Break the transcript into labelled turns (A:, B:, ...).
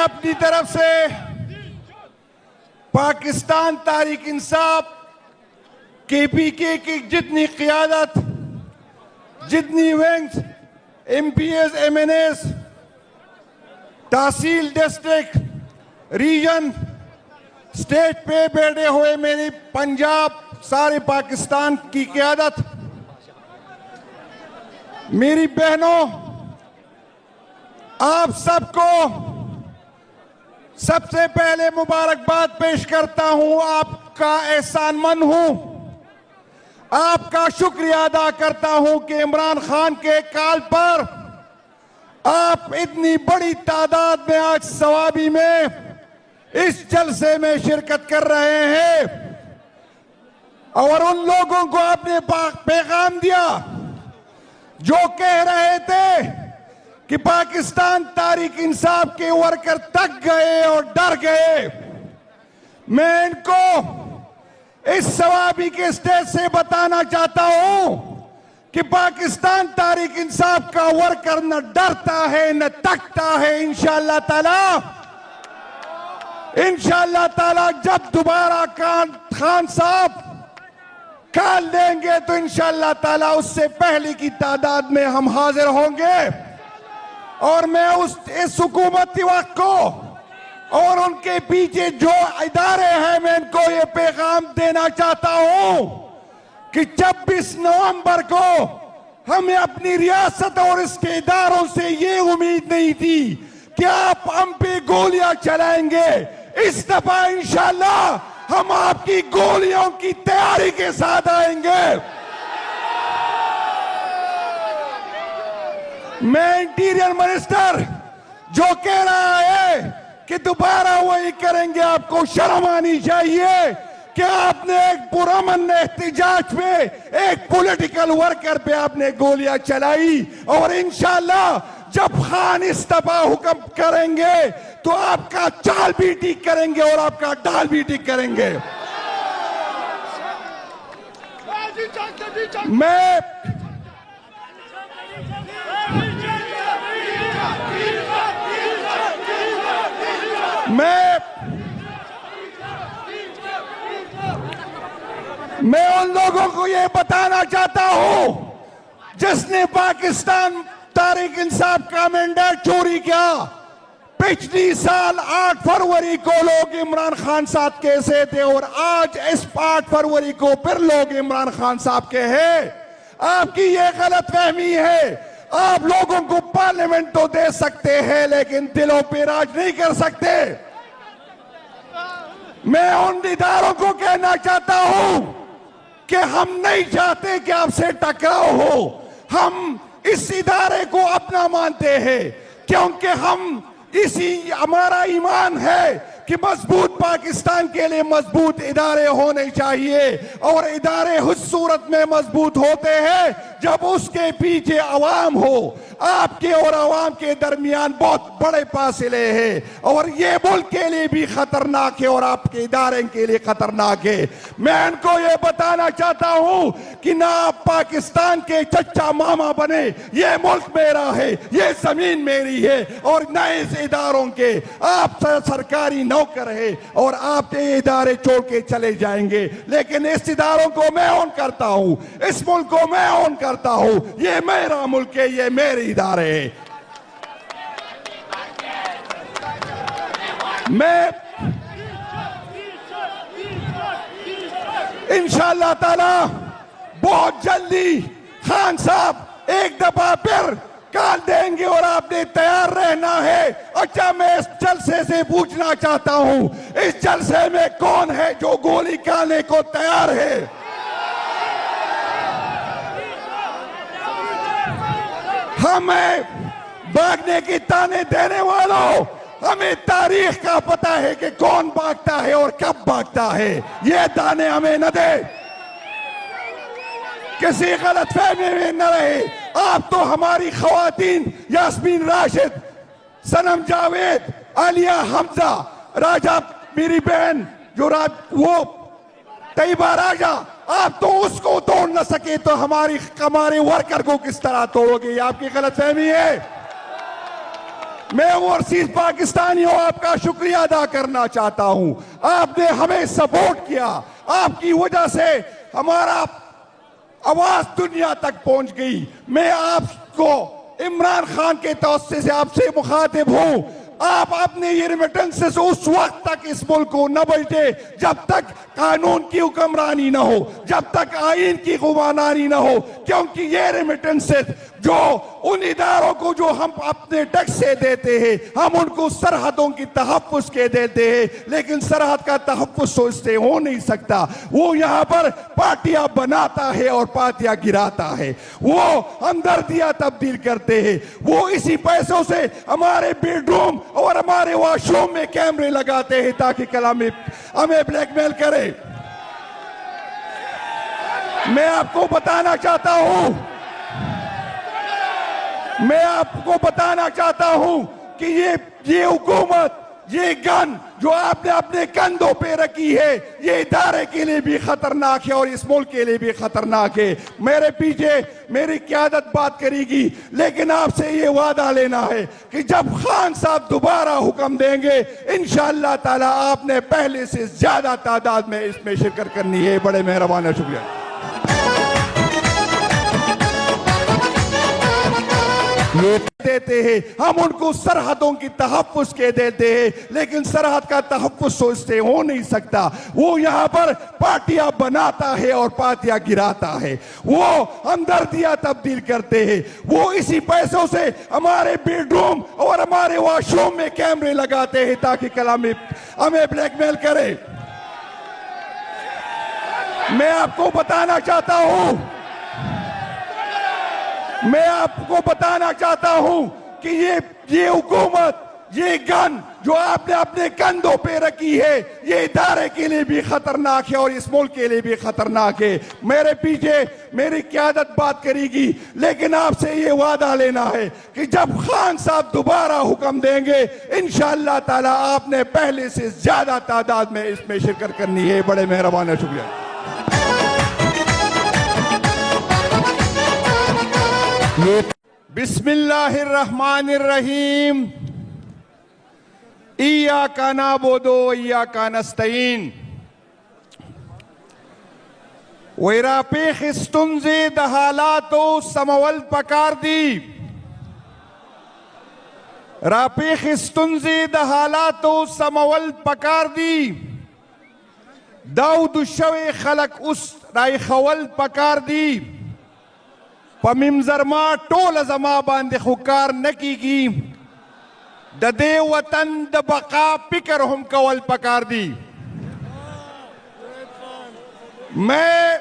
A: अपनी तरफ से पाकिस्तान तहरीक इंसाफ केपीके की जितनी क़ियादत, जितनी विंग्स, एमपीएस, एमएनएस, तहसील, डिस्ट्रिक्ट, रीजन, स्टेट पे बैठे हुए मेरी पंजाब, सारे पाकिस्तान की क़ियादत, मेरी बहनों, आप सबको सबसे पहले मुबारकबाद पेश करता हूं। आपका एहसानमंद हूं, आपका शुक्रिया अदा करता हूं कि इमरान खान के कॉल पर आप इतनी बड़ी तादाद में आज सवाबी में इस जलसे में शिरकत कर रहे हैं और उन लोगों को आपने पैगाम दिया जो कह रहे थे कि पाकिस्तान तहरीक इंसाफ के वर्कर थक गए और डर गए। मैं इनको इस सवाबी के स्टेज से बताना चाहता हूं कि पाकिस्तान तहरीक इंसाफ का वर्कर न डरता है न थकता है। इंशाअल्लाह ताला जब दोबारा खान साहब कॉल देंगे तो इंशाअल्लाह ताला उससे पहले की तादाद में हम हाजिर होंगे। और मैं इस हुकूमती वक्त को और उनके पीछे जो इदारे हैं, मैं इनको ये पैगाम देना चाहता हूं कि 26 नवंबर को हमें अपनी रियासत और इसके इदारों से ये उम्मीद नहीं थी कि आप हम पे गोलियां चलाएंगे। इस दफा इंशाअल्लाह हम आपकी गोलियों की तैयारी के साथ आएंगे। मैं इंटीरियर मिनिस्टर जो कह रहा है कि दोबारा वही करेंगे, आपको शर्म आनी चाहिए कि आपने एक पुरअमन एहतिजाज में एक पॉलिटिकल वर्कर पे आपने गोलियां चलाई। और इंशाअल्लाह जब खान इस्तीफा हुक्म करेंगे तो आपका चाल भी ठीक करेंगे और आपका डाल भी ठीक करेंगे। मैं उन लोगों को यह बताना चाहता हूं जिसने पाकिस्तान तहरीक इंसाफ का मैंडेट चोरी किया। पिछली साल 8 फरवरी को लोग इमरान खान साहब के से थे और आज इस 8 फरवरी को फिर लोग इमरान खान साहब के हैं। आपकी ये गलत फहमी है। आप लोगों को पार्लियामेंट तो दे सकते हैं लेकिन दिलों पे राज नहीं कर सकते। मैं उन इदारों को कहना चाहता हूं कि हम नहीं चाहते कि आपसे टकराव हो। हम इस इदारे को अपना मानते हैं क्योंकि हम हमारा ईमान है कि मजबूत पाकिस्तान के लिए मजबूत इदारे होने चाहिए और इदारे उस सूरत में मजबूत होते हैं जब उसके पीछे अवाम हो। आपके और अवाम के दरमियान बहुत बड़े फासले हैं और ये मुल्क के लिए भी खतरनाक है और आपके इदारे के लिए खतरनाक है। मैं इनको ये बताना चाहता हूं कि ना आप पाकिस्तान के चच्चा मामा बने। ये मुल्क मेरा है, ये जमीन मेरी है और न इस इदारों के आप सरकारी नौकर है और आप ये इदारे छोड़ के चले जाएंगे। लेकिन इस इदारों को मैं ऑन करता हूं, इस मुल्क को मैं ऑन करता हूं। ये मेरा मुल्क है, ये मेरे इदारे हैं। मैं इंशाअल्लाह ताला बहुत जल्दी खान साहब एक दफा फिर कॉल देंगे और आपने तैयार रहना है। अच्छा, मैं इस जलसे से पूछना चाहता हूं, इस जलसे में कौन है जो गोली खाने को तैयार है? हमें भागने की ताने देने वालों, हमें तारीख का पता है कि कौन भागता है और कब भागता है। ये ताने हमें न दे, किसी गलतफहमी में न रहे। आप तो हमारी खवातीन यास्मीन राशिद, सनम जावेद, आलिया हमजा, राजा मेरी बहन जो वो तैयबा राजा, आप तो उसको तोड़ न सके तो हमारे वर्कर को किस तरह तोड़ोगे? ये आपकी गलतफहमी है। मैं ओवरसीज पाकिस्तानियों आपका शुक्रिया अदा करना चाहता हूं। आपने हमें सपोर्ट किया, आपकी वजह से हमारा आवाज दुनिया तक पहुंच गई। मैं आपको इमरान खान के तौर से आपसे मुखातिब हूं। आप अपने ये रेमिटेंसेस उस वक्त तक इस मुल्क को न बल्टे जब तक कानून की हुक्मरानी न हो, जब तक आईन की गुमानानी न हो, क्योंकि ये रेमिटेंसेस जो उन इदारों को जो हम अपने टैक्स से देते हैं, हम उनको सरहदों की तहफ़्फ़ुज़ के देते हैं, लेकिन सरहद का तहफ़्फ़ुज़ तो इससे हो नहीं सकता। वो यहाँ पर पार्टियां बनाता है और पार्टियां गिराता है, वो हमदर्दियां तब्दील करते हैं, वो इसी पैसों से हमारे बेडरूम और हमारे वॉशरूम में कैमरे लगाते हैं ताकि कल हमें ब्लैकमेल करे। मैं आपको बताना चाहता हूं, मैं आपको बताना चाहता हूं कि ये हुकूमत, ये गन जो आपने अपने कंधों पे रखी है, ये इदारे के लिए भी खतरनाक है और इस मुल्क के लिए भी खतरनाक है। मेरे पीछे मेरी क़यादत बात करेगी, लेकिन आपसे ये वादा लेना है कि जब खान साहब दोबारा हुक्म देंगे, इंशाअल्लाह ताला आपने पहले से ज्यादा तादाद में इसमें शिरकत करनी है। बड़े मेहरबान है, शुक्रिया। ये देते हैं, हम उनको सरहदों की तहफ़्फ़ुज़ के देते हैं, लेकिन सरहद का तहफ़्फ़ुज़ तो इससे हो नहीं सकता। वो यहाँ पर पार्टियां बनाता है और पार्टियां गिराता है, वो हमदर्दियां तब्दील करते हैं, वो इसी पैसों से हमारे बेडरूम और हमारे वॉशरूम में कैमरे लगाते हैं ताकि कल हमें ब्लैकमेल करे। मैं आपको बताना चाहता हूं, मैं आपको बताना चाहता हूं कि ये हुकूमत, ये गन जो आपने अपने कंधों पे रखी है, ये इदारे के लिए भी खतरनाक है और इस मुल्क के लिए भी खतरनाक है। मेरे पीछे मेरी क़यादत बात करेगी, लेकिन आपसे ये वादा लेना है कि जब खान साहब दोबारा हुक्म देंगे, इंशाअल्लाह ताला आपने पहले से ज्यादा तादाद में इसमें शिरकत करनी है। बड़े मेहरबान है, शुक्रिया। बिस्मिल्लाहिर्रहमानिर्रहीम। इय्याका नअबुदु व इय्याका नस्तईन। वैरापे खिस्तुंजे दहालातो समवल पकारदी। रापे खिस्तुंजे दहालातो समवल पकारदी। दाऊद शवे खलक उस राय खवल पकारदी। पमिमजरमा टोल जमा बांधे खुकार न कीगी। ददे वतन द बका पिकर हम कवल पकार दी। मैं